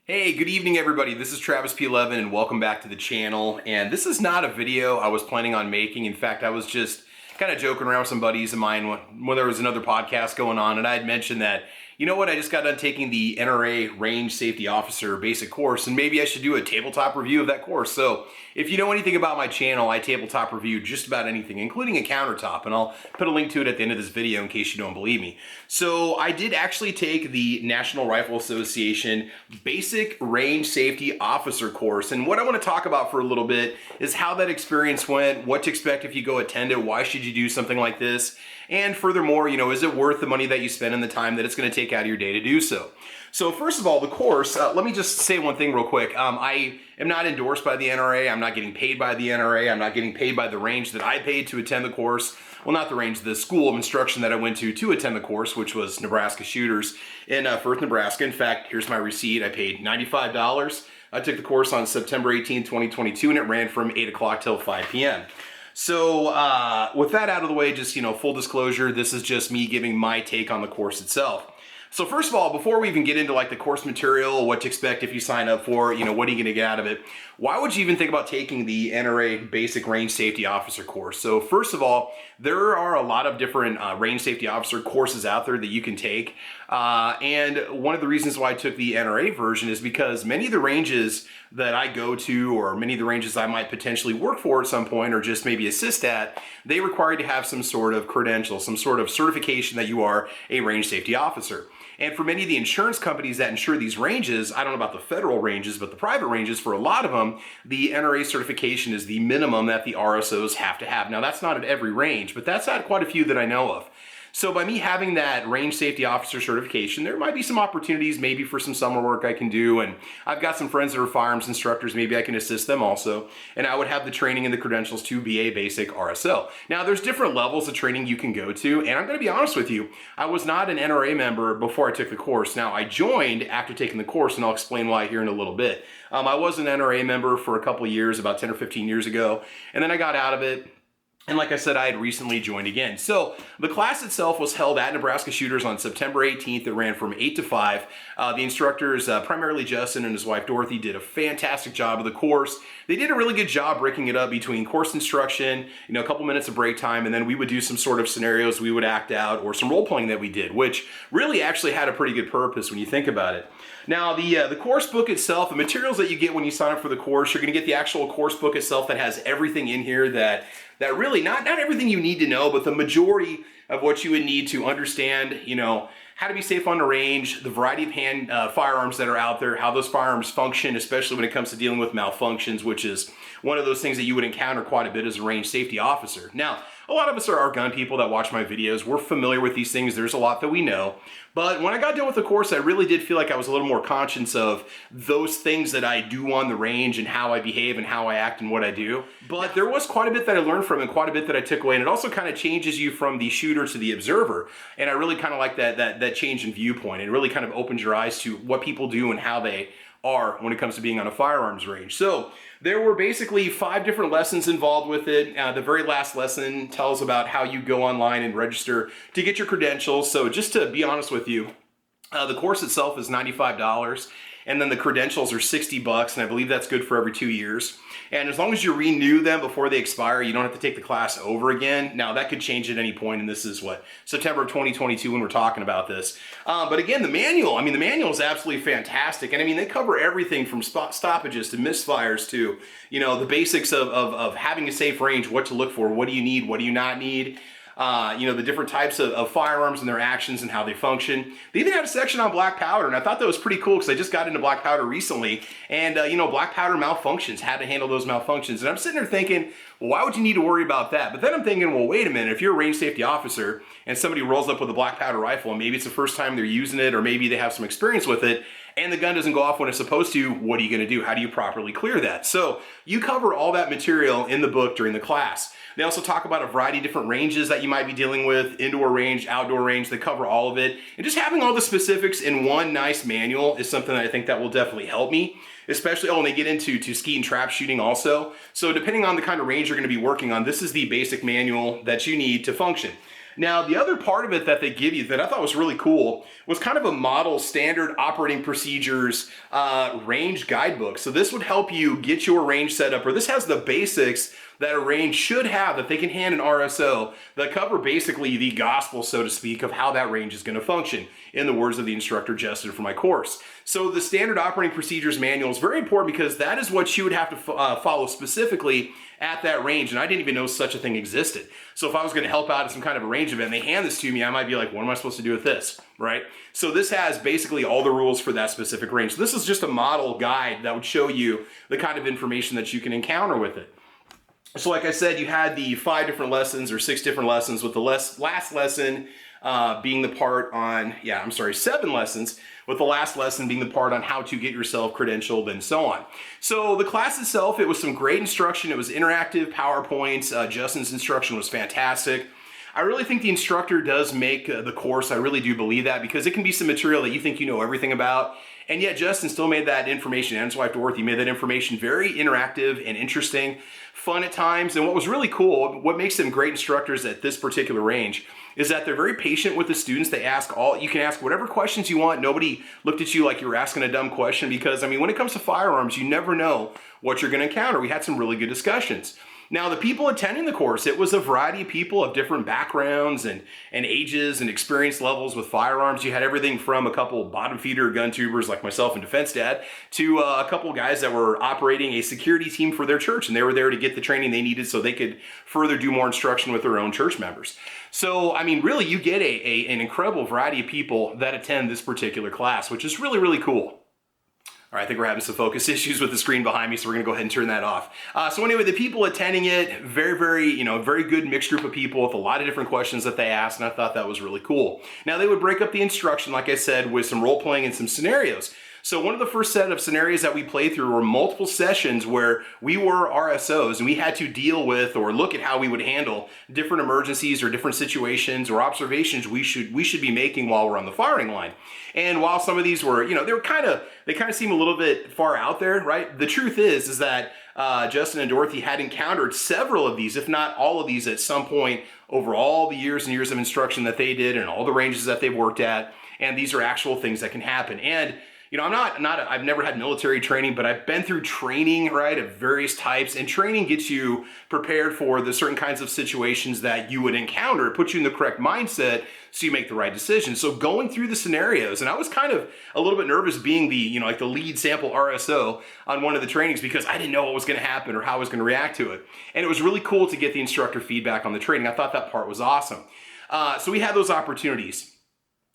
Hey, good evening everybody. This is Travis P11 and welcome back to the channel. And this is not a video I was planning on making. In fact, I was just kind of joking around with some buddies of mine when there was another podcast going on, and I had mentioned that, you know what, I just got done taking the NRA Range Safety Officer basic course, and maybe I should do a tabletop review of that course. So if you know anything about my channel, I tabletop review just about anything, including a countertop, and I'll put a link to it at the end of this video in case you don't believe me. So I did actually take the National Rifle Association Basic Range Safety Officer course, and what I want to talk about for a little bit is how that experience went, what to expect if you go attend it, why should you do something like this, and furthermore, you know, is it worth the money that you spend and the time that it's going to take out of your day to do so? So first of all, the course, let me just say one thing real quick. I am not endorsed by the NRA. I'm not getting paid by the NRA. I'm not getting paid by the range that I paid to attend the course. Well, not the range, the school of instruction that I went to attend the course, which was Nebraska Shooters in Firth, Nebraska. In fact, here's my receipt. I paid $95. I took the course on September 18, 2022, and it ran from 8 o'clock till 5 p.m. So with that out of the way, just, you know, full disclosure, this is just me giving my take on the course itself. So first of all, before we even get into like the course material, what to expect if you sign up for, you know, what are you going to get out of it? Why would you even think about taking the NRA Basic Range Safety Officer course? So first of all, there are a lot of different range safety officer courses out there that you can take. And one of the reasons why I took the NRA version is because many of the ranges that I go to, or many of the ranges I might potentially work for at some point, or just maybe assist at, they require you to have some sort of credential, some sort of certification that you are a range safety officer. And for many of the insurance companies that insure these ranges, I don't know about the federal ranges, but the private ranges, for a lot of them, the NRA certification is the minimum that the RSOs have to have. Now, that's not at every range, but that's at quite a few that I know of. So by me having that range safety officer certification, there might be some opportunities maybe for some summer work I can do. And I've got some friends that are firearms instructors. Maybe I can assist them also. And I would have the training and the credentials to be a basic RSO. Now, there's different levels of training you can go to. And I'm going to be honest with you, I was not an NRA member before I took the course. Now, I joined after taking the course, and I'll explain why here in a little bit. I was an NRA member for a couple of years, about 10 or 15 years ago. And then I got out of it. And like I said, I had recently joined again. So the class itself was held at Nebraska Shooters on September 18th. It ran from 8 to 5. The instructors, primarily Justin and his wife Dorothy, did a fantastic job of the course. They did a really good job breaking it up between course instruction, you know, a couple minutes of break time, and then we would do some sort of scenarios we would act out, or some role playing that we did, which really actually had a pretty good purpose when you think about it. Now, the course book itself, the materials that you get when you sign up for the course, you're going to get the actual course book itself that has everything in here that really, not everything you need to know, but the majority of what you would need to understand, you know, how to be safe on the range, the variety of hand firearms that are out there, how those firearms function, especially when it comes to dealing with malfunctions, which is one of those things that you would encounter quite a bit as a range safety officer. Now, a lot of us are gun people that watch my videos. We're familiar with these things. There's a lot that we know. But when I got done with the course, I really did feel like I was a little more conscious of those things that I do on the range and how I behave and how I act and what I do. But there was quite a bit that I learned from it, quite a bit that I took away. And it also kind of changes you from the shooter to the observer. And I really kind of like that change in viewpoint. It really kind of opens your eyes to what people do and how they are when it comes to being on a firearms range. So there were basically 5 different lessons involved with it. The very last lesson tells about how you go online and register to get your credentials. So just to be honest with you, the course itself is $95. And then the credentials are $60, and I believe that's good for every 2 years. And as long as you renew them before they expire, you don't have to take the class over again. Now, that could change at any point, and this is what, September of 2022 when we're talking about this. But again, the manual is absolutely fantastic. And I mean, they cover everything from stoppages to misfires to, you know, the basics of having a safe range, what to look for, what do you need, what do you not need. You know, the different types of firearms and their actions and how they function. They even had a section on black powder, and I thought that was pretty cool because I just got into black powder recently, and you know, black powder malfunctions, how to handle those malfunctions. And I'm sitting there thinking, well, why would you need to worry about that? But then I'm thinking, well, wait a minute, if you're a range safety officer and somebody rolls up with a black powder rifle, and maybe it's the first time they're using it, or maybe they have some experience with it, and the gun doesn't go off when it's supposed to, what are you gonna do? How do you properly clear that? So you cover all that material in the book during the class. They also talk about a variety of different ranges that you might be dealing with, indoor range, outdoor range, they cover all of it. And just having all the specifics in one nice manual is something that I think that will definitely help me, especially, when they get into skeet and trap shooting also. So depending on the kind of range you're gonna be working on, this is the basic manual that you need to function. Now, the other part of it that they give you that I thought was really cool was kind of a model standard operating procedures range guidebook. So this would help you get your range set up, or this has the basics that a range should have that they can hand an RSO that cover basically the gospel, so to speak, of how that range is going to function, in the words of the instructor Justin for my course. So the standard operating procedures manual is very important because that is what you would have to follow specifically at that range. And I didn't even know such a thing existed. So if I was going to help out at some kind of a range event and they hand this to me, I might be like, what am I supposed to do with this, right? So this has basically all the rules for that specific range. So this is just a model guide that would show you the kind of information that you can encounter with it. So like I said, you had the 5 different lessons or 6 different lessons, with the last lesson being the part on, 7 lessons, with the last lesson being the part on how to get yourself credentialed and so on. So the class itself, it was some great instruction. It was interactive PowerPoints. Justin's instruction was fantastic. I really think the instructor does make the course. I really do believe that, because it can be some material that you think you know everything about, and yet Justin still made that information, and his wife Dorothy made that information very interactive and interesting, fun at times. And what was really cool, what makes them great instructors at this particular range, is that they're very patient with the students. They you can ask whatever questions you want. Nobody looked at you like you were asking a dumb question, because I mean, when it comes to firearms, you never know what you're going to encounter. We had some really good discussions. Now, the people attending the course, it was a variety of people of different backgrounds and ages and experience levels with firearms. You had everything from a couple bottom feeder gun tubers like myself and Defense Dad to a couple guys that were operating a security team for their church, and they were there to get the training they needed so they could further do more instruction with their own church members. So, I mean, really, you get an incredible variety of people that attend this particular class, which is really, really cool. All right, I think we're having some focus issues with the screen behind me, so we're gonna go ahead and turn that off. So anyway, the people attending it, very good mixed group of people with a lot of different questions that they asked, and I thought that was really cool. Now, they would break up the instruction, like I said, with some role playing and some scenarios. So one of the first set of scenarios that we played through were multiple sessions where we were RSOs and we had to deal with or look at how we would handle different emergencies or different situations or observations we should be making while we're on the firing line. And while some of these were, they kind of seem a little bit far out there, right? The truth is that Justin and Dorothy had encountered several of these, if not all of these, at some point over all the years and years of instruction that they did and all the ranges that they've worked at. And these are actual things that can happen. And I've never had military training, but I've been through training, right, of various types, and training gets you prepared for the certain kinds of situations that you would encounter. It puts you in the correct mindset so you make the right decision. So going through the scenarios, and I was kind of a little bit nervous being the, the lead sample RSO on one of the trainings because I didn't know what was going to happen or how I was going to react to it. And it was really cool to get the instructor feedback on the training. I thought that part was awesome. So we had those opportunities.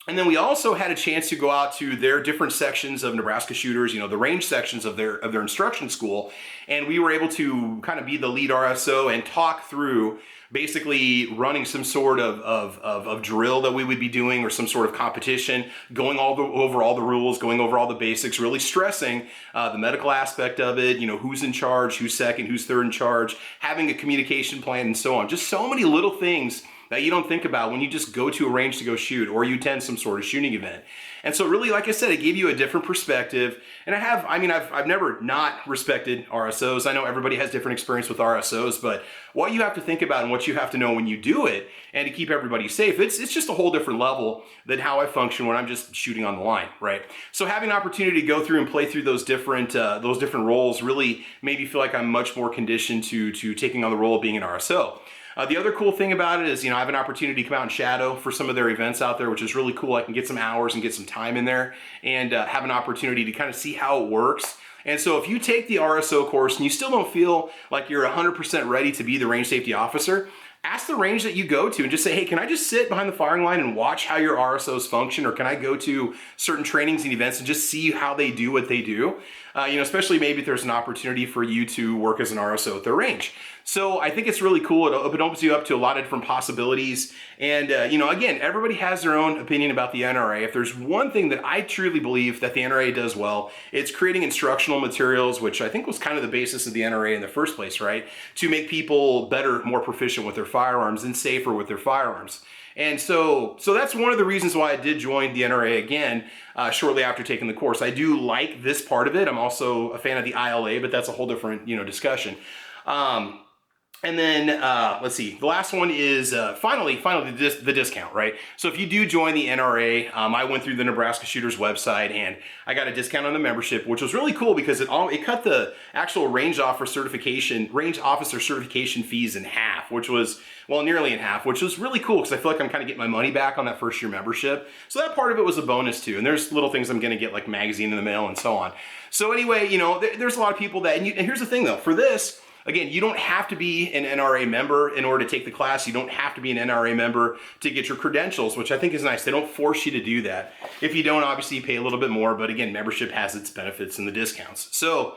And then we also had a chance to go out to their different sections of Nebraska Shooters, the range sections of their instruction school. And we were able to kind of be the lead RSO and talk through basically running some sort of drill that we would be doing or some sort of competition, going over all the rules, going over all the basics, really stressing the medical aspect of it, who's in charge, who's second, who's third in charge, having a communication plan and so on. Just so many little things that you don't think about when you just go to a range to go shoot or you attend some sort of shooting event. And so really, like I said, it gave you a different perspective. And I've never not respected RSOs. I know everybody has different experience with RSOs, but what you have to think about and what you have to know when you do it and to keep everybody safe, it's just a whole different level than how I function when I'm just shooting on the line, right? So having an opportunity to go through and play through those different roles really made me feel like I'm much more conditioned to taking on the role of being an RSO. The other cool thing about it is, I have an opportunity to come out and shadow for some of their events out there, which is really cool. I can get some hours and get some time in there and have an opportunity to kind of see how it works. And so if you take the RSO course and you still don't feel like you're 100% ready to be the range safety officer, ask the range that you go to and just say, hey, can I just sit behind the firing line and watch how your RSOs function? Or can I go to certain trainings and events and just see how they do what they do? Especially maybe if there's an opportunity for you to work as an RSO at their range. So I think it's really cool. It opens you up to a lot of different possibilities. And, again, everybody has their own opinion about the NRA. If there's one thing that I truly believe that the NRA does well, it's creating instructional materials, which I think was kind of the basis of the NRA in the first place, right? To make people better, more proficient with their firearms and safer with their firearms. And so that's one of the reasons why I did join the NRA again shortly after taking the course. I do like this part of it. I'm also a fan of the ILA, but that's a whole different, discussion. And then, let's see, the last one is finally the discount, right? So if you do join the NRA, I went through the Nebraska Shooters website and I got a discount on the membership, which was really cool because it cut the actual range officer certification fees in half, which was, well, nearly in half, which was really cool because I feel like I'm kind of getting my money back on that first year membership. So that part of it was a bonus too. And there's little things I'm going to get, like magazine in the mail and so on. So anyway, you know, there's a lot of people that, and here's the thing though, for this, again, you don't have to be an NRA member in order to take the class. You don't have to be an NRA member to get your credentials, which I think is nice. They don't force you to do that. If you don't, obviously you pay a little bit more, but again, membership has its benefits and the discounts. So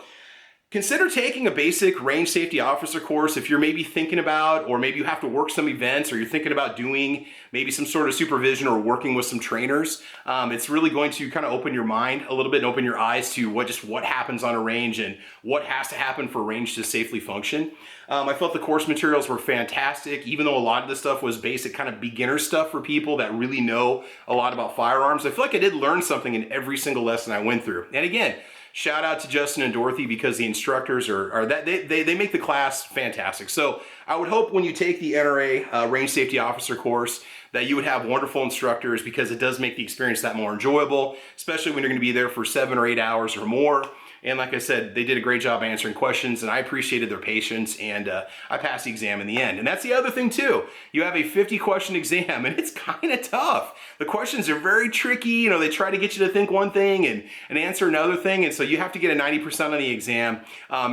consider taking a basic range safety officer course if you're maybe thinking about, or maybe you have to work some events, or you're thinking about doing maybe some sort of supervision or working with some trainers. It's really going to kind of open your mind a little bit and open your eyes to what happens on a range and what has to happen for a range to safely function. I felt the course materials were fantastic, even though a lot of the stuff was basic kind of beginner stuff for people that really know a lot about firearms. I feel like I did learn something in every single lesson I went through. And again, shout out to Justin and Dorothy because the instructors they make the class fantastic. So I would hope when you take the NRA Range Safety Officer course that you would have wonderful instructors, because it does make the experience that more enjoyable, especially when you're going to be there for 7 or 8 hours or more. And like I said, they did a great job answering questions, and I appreciated their patience, and I passed the exam in the end. And that's the other thing too. You have a 50-question exam, and it's kind of tough. The questions are very tricky. You know, they try to get you to think one thing and answer another thing, and so you have to get a 90% on the exam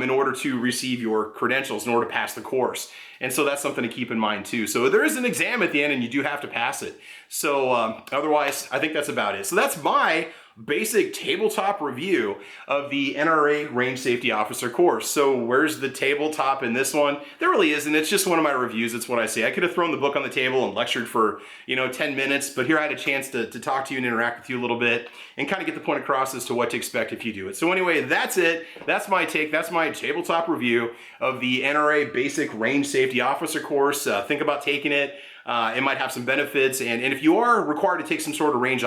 in order to receive your credentials, in order to pass the course. And so that's something to keep in mind too. So there is an exam at the end, and you do have to pass it. So otherwise, I think that's about it. So that's my basic tabletop review of the NRA Range Safety Officer course. So where's the tabletop in this one? There really isn't. It's just one of my reviews. It's what I say. I could have thrown the book on the table and lectured for, 10 minutes, but here I had a chance to talk to you and interact with you a little bit and kind of get the point across as to what to expect if you do it. So anyway, that's it. That's my take. That's my tabletop review of the NRA Basic Range Safety Officer course. Think about taking it. It might have some benefits, and if you are required to take some sort of range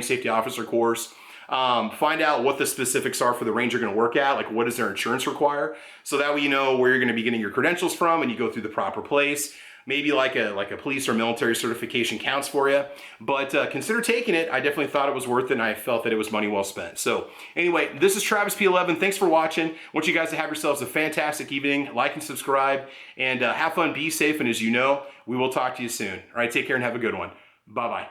safety officer course, find out what the specifics are for the range you're going to work at, like what does their insurance require, so that way you know where you're going to be getting your credentials from and you go through the proper place. Maybe like a police or military certification counts for you, but consider taking it. I definitely thought it was worth it, and I felt that it was money well spent. So anyway, this is Travis P11. Thanks for watching. I want you guys to have yourselves a fantastic evening. Like and subscribe, and have fun, be safe, and as you know, we will talk to you soon. All right, take care and have a good one. Bye-bye.